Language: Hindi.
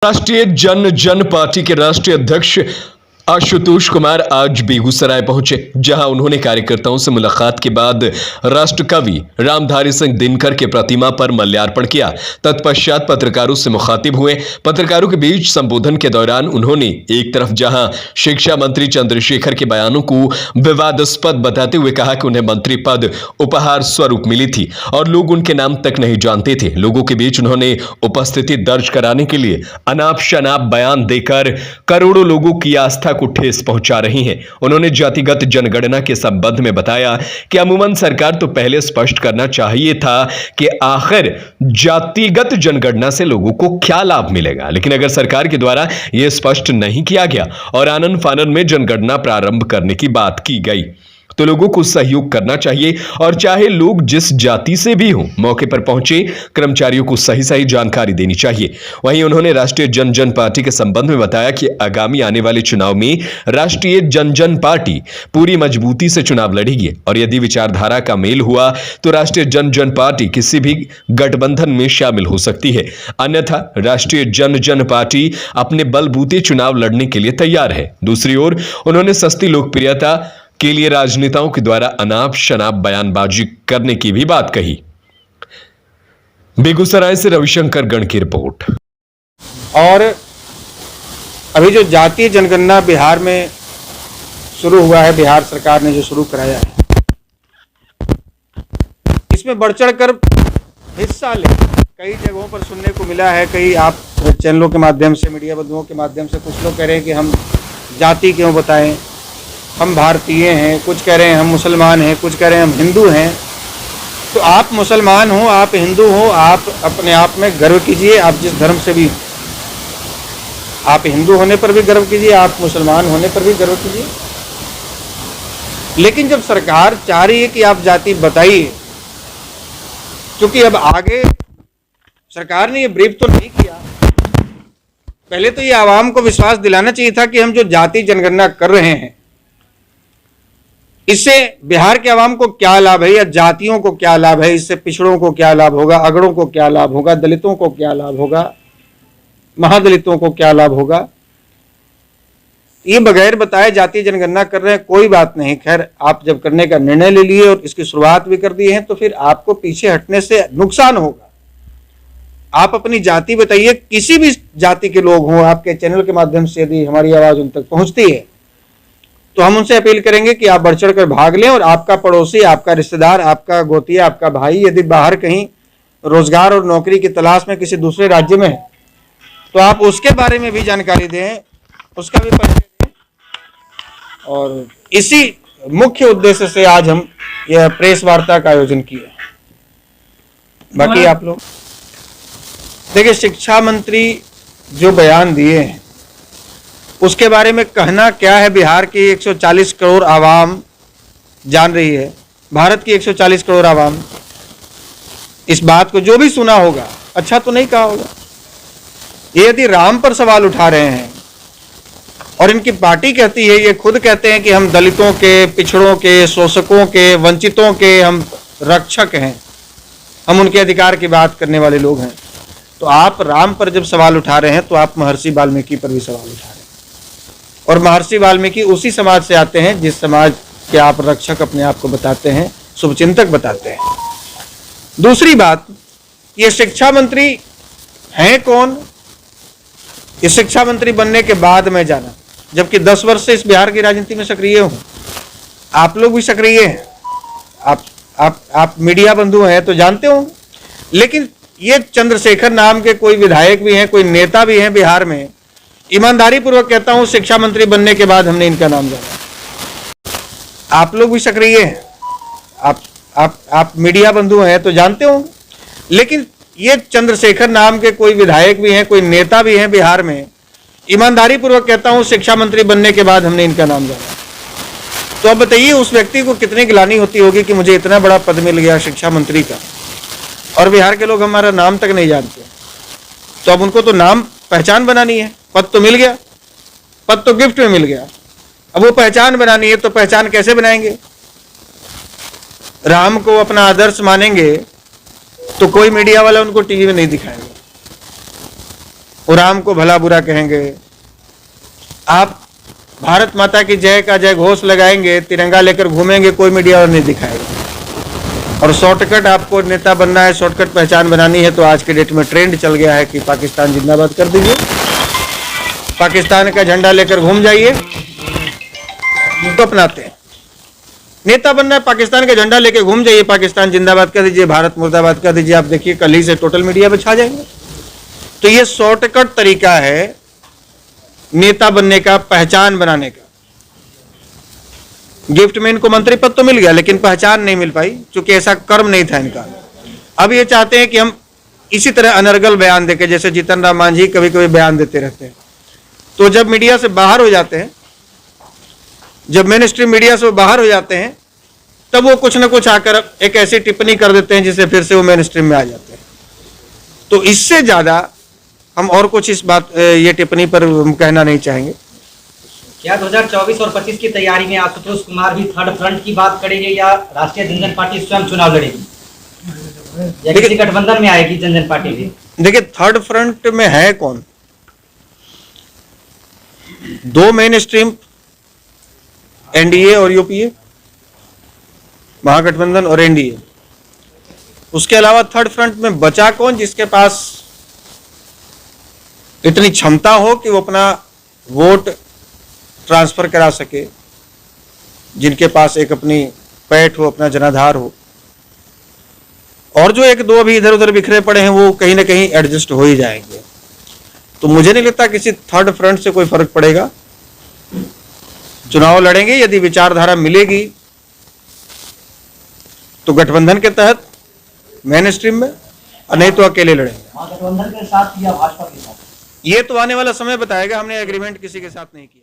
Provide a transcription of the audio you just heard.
राष्ट्रीय जन पार्टी के राष्ट्रीय अध्यक्ष आशुतोष कुमार आज बेगूसराय पहुंचे, जहां उन्होंने कार्यकर्ताओं से मुलाकात के बाद राष्ट्रकवि रामधारी सिंह दिनकर के प्रतिमा पर माल्यार्पण किया। तत्पश्चात पत्रकारों से मुखातिब हुए। पत्रकारों के बीच संबोधन के दौरान उन्होंने एक तरफ जहां शिक्षा मंत्री चंद्रशेखर के बयानों को विवादास्पद बताते हुए कहा कि उन्हें मंत्री पद उपहार स्वरूप मिली थी और लोग उनके नाम तक नहीं जानते थे। लोगों के बीच उन्होंने उपस्थिति दर्ज कराने के लिए अनाप शनाप बयान देकर करोड़ों लोगों की आस्था को ठेस पहुंचा रही हैं। उन्होंने जातिगत जनगणना के संबंध में बताया कि अमूमन सरकार तो पहले स्पष्ट करना चाहिए था कि आखिर जातिगत जनगणना से लोगों को क्या लाभ मिलेगा, लेकिन अगर सरकार के द्वारा यह स्पष्ट नहीं किया गया और आनन फानन में जनगणना प्रारंभ करने की बात की गई तो लोगों को सहयोग करना चाहिए और चाहे लोग जिस जाति से भी हों, मौके पर पहुंचे कर्मचारियों को सही जानकारी देनी चाहिए। वहीं उन्होंने राष्ट्रीय जन पार्टी के संबंध में बताया कि आगामी आने वाले चुनाव में राष्ट्रीय जन पार्टी पूरी मजबूती से चुनाव लड़ेगी और यदि विचारधारा का मेल हुआ तो राष्ट्रीय जन पार्टी किसी भी गठबंधन में शामिल हो सकती है, अन्यथा राष्ट्रीय जन पार्टी अपने बलबूते चुनाव लड़ने के लिए तैयार है। दूसरी ओर उन्होंने सस्ती लोकप्रियता के लिए राजनेताओं के द्वारा अनाप शनाप बयानबाजी करने की भी बात कही। बेगूसराय से रविशंकर गण की रिपोर्ट। और अभी जो जातीय जनगणना बिहार में शुरू हुआ है, बिहार सरकार ने जो शुरू कराया है, इसमें बढ़ चढ़कर हिस्सा ले कई जगहों पर सुनने को मिला है। कई आप चैनलों के माध्यम से, मीडिया बंधुओं के माध्यम से कुछ लोग कह रहे हैं कि हम जाति क्यों बताएं, हम भारतीय हैं, कुछ कह रहे हैं हम मुसलमान हैं, कुछ कह रहे हैं हम हिंदू हैं। तो आप मुसलमान हो, आप हिंदू हो, आप अपने आप में गर्व कीजिए। आप जिस धर्म से भी, आप हिंदू होने पर भी गर्व कीजिए, आप मुसलमान होने पर भी गर्व कीजिए। लेकिन जब सरकार चाह रही है कि आप जाति बताइए, क्योंकि अब आगे सरकार ने ये ब्रीफ तो नहीं किया, पहले तो ये आवाम को विश्वास दिलाना चाहिए था कि हम जो जाति जनगणना कर रहे हैं इससे बिहार के आवाम को क्या लाभ है या जातियों को क्या लाभ है, इससे पिछड़ों को क्या लाभ होगा, अगड़ों को क्या लाभ होगा, दलितों को क्या लाभ होगा, महादलितों को क्या लाभ होगा। ये बगैर बताए जातीय जनगणना कर रहे हैं, कोई बात नहीं। खैर, आप जब करने का निर्णय ले लिए और इसकी शुरुआत भी कर दी है तो फिर आपको पीछे हटने से नुकसान होगा। आप अपनी जाति बताइए, किसी भी जाति के लोग हों, आपके चैनल के माध्यम से यदि हमारी आवाज उन तक पहुंचती है तो हम उनसे अपील करेंगे कि आप बढ़ चढ़ कर भाग लें। और आपका पड़ोसी, आपका रिश्तेदार, आपका गोतिया, आपका भाई यदि बाहर कहीं रोजगार और नौकरी की तलाश में किसी दूसरे राज्य में है तो आप उसके बारे में भी जानकारी दें, उसका भी परिचय दें। और इसी मुख्य उद्देश्य से आज हम यह प्रेस वार्ता का आयोजन किया। बाकी आप लोग देखिए, शिक्षा मंत्री जो बयान दिए हैं उसके बारे में कहना क्या है। बिहार की 140 करोड़ आवाम जान रही है, भारत की 140 करोड़ आवाम इस बात को जो भी सुना होगा अच्छा तो नहीं कहा होगा। ये यदि राम पर सवाल उठा रहे हैं और इनकी पार्टी कहती है, ये खुद कहते हैं कि हम दलितों के, पिछड़ों के, शोषकों के, वंचितों के हम रक्षक हैं, हम उनके अधिकार की बात करने वाले लोग हैं, तो आप राम पर जब सवाल उठा रहे हैं तो आप महर्षि वाल्मीकि पर भी सवाल उठा रहे हैं। और महर्षि वाल्मीकि उसी समाज से आते हैं जिस समाज के आप रक्षक अपने आप को बताते हैं, शुभचिंतक बताते हैं। दूसरी बात, ये शिक्षा मंत्री हैं कौन, ये शिक्षा मंत्री बनने के बाद मैं जाना, जबकि 10 वर्ष से इस बिहार की राजनीति में सक्रिय हूं। आप लोग भी सक्रिय हैं, आप मीडिया बंधु हैं तो जानते हो। लेकिन ये चंद्रशेखर नाम के कोई विधायक भी हैं, कोई नेता भी हैं बिहार में, ईमानदारी पूर्वक कहता हूं शिक्षा मंत्री बनने के बाद हमने इनका नाम जाना। आप लोग भी सक्रिय हैं, आप मीडिया बंधु हैं तो जानते हो। लेकिन ये चंद्रशेखर नाम के कोई विधायक भी हैं, कोई नेता भी हैं बिहार में, ईमानदारी पूर्वक कहता हूं शिक्षा मंत्री बनने के बाद हमने इनका नाम जाना। तो अब बताइए उस व्यक्ति को कितनी गिलानी होती होगी कि मुझे इतना बड़ा पद मिल गया शिक्षा मंत्री का और बिहार के लोग हमारा नाम तक नहीं जानते। तो अब उनको तो नाम पहचान बनानी है। पद तो मिल गया, पद तो गिफ्ट में मिल गया, अब वो पहचान बनानी है। तो पहचान कैसे बनाएंगे? राम को अपना आदर्श मानेंगे तो कोई मीडिया वाला उनको टीवी में नहीं दिखाएगा, राम को भला बुरा कहेंगे, आप भारत माता की जय का जय घोष लगाएंगे, तिरंगा लेकर घूमेंगे, कोई मीडिया और नहीं दिखाएगा। और शॉर्टकट आपको नेता बनना है, शॉर्टकट पहचान बनानी है, तो आज के डेट में ट्रेंड चल गया है कि पाकिस्तान जिंदाबाद कर दीजिए, पाकिस्तान का झंडा लेकर घूम जाइए, तो अपनाते हैं। नेता बनना है, पाकिस्तान का झंडा लेकर घूम जाइए, पाकिस्तान जिंदाबाद कर दीजिए, भारत मुर्दाबाद कर दीजिए, आप देखिए कल ही से टोटल मीडिया पे छा जाएंगे। तो ये शॉर्टकट तरीका है नेता बनने का, पहचान बनाने का। गिफ्ट में इनको मंत्री पद तो मिल गया, लेकिन पहचान नहीं मिल पाई, क्योंकि ऐसा कर्म नहीं था इनका। अब ये चाहते हैं कि हम इसी तरह अनर्गल बयान देके, जैसे जीतन राम मांझी कभी कभी बयान देते रहते हैं, तो जब मीडिया से बाहर हो जाते हैं, जब मेन स्ट्रीम मीडिया से बाहर हो जाते हैं, तब वो कुछ ना कुछ आकर एक ऐसी टिप्पणी कर देते हैं जिससे फिर से वो मेन स्ट्रीम में आ जाते हैं। तो इससे ज्यादा हम और कुछ इस बात ये टिप्पणी पर कहना नहीं चाहेंगे। क्या 2024 और 25 की तैयारी में आशुतोष कुमार भी थर्ड फ्रंट की बात करेंगे या राष्ट्रीय जनता पार्टी स्वयं चुनाव लड़ेगी, या किसी गठबंधन में आएगी जनता पार्टी भी? देखिए, थर्ड फ्रंट में है कौन? दो मेन स्ट्रीम, एनडीए और यूपीए, महागठबंधन और एनडीए। उसके अलावा थर्ड फ्रंट में बचा कौन जिसके पास इतनी क्षमता हो कि वो अपना वोट ट्रांसफर करा सके, जिनके पास एक अपनी पैठ हो, अपना जनाधार हो। और जो एक दो अभी इधर उधर बिखरे पड़े हैं, वो कहीं ना कहीं एडजस्ट हो ही जाएंगे। तो मुझे नहीं लगता किसी थर्ड फ्रंट से कोई फर्क पड़ेगा। चुनाव लड़ेंगे, यदि विचारधारा मिलेगी तो गठबंधन के तहत मेन स्ट्रीम में, और नहीं तो अकेले लड़ेंगे। गठबंधन के साथ या भाजपा के साथ, ये तो आने वाला समय बताएगा। हमने एग्रीमेंट किसी के साथ नहीं किया।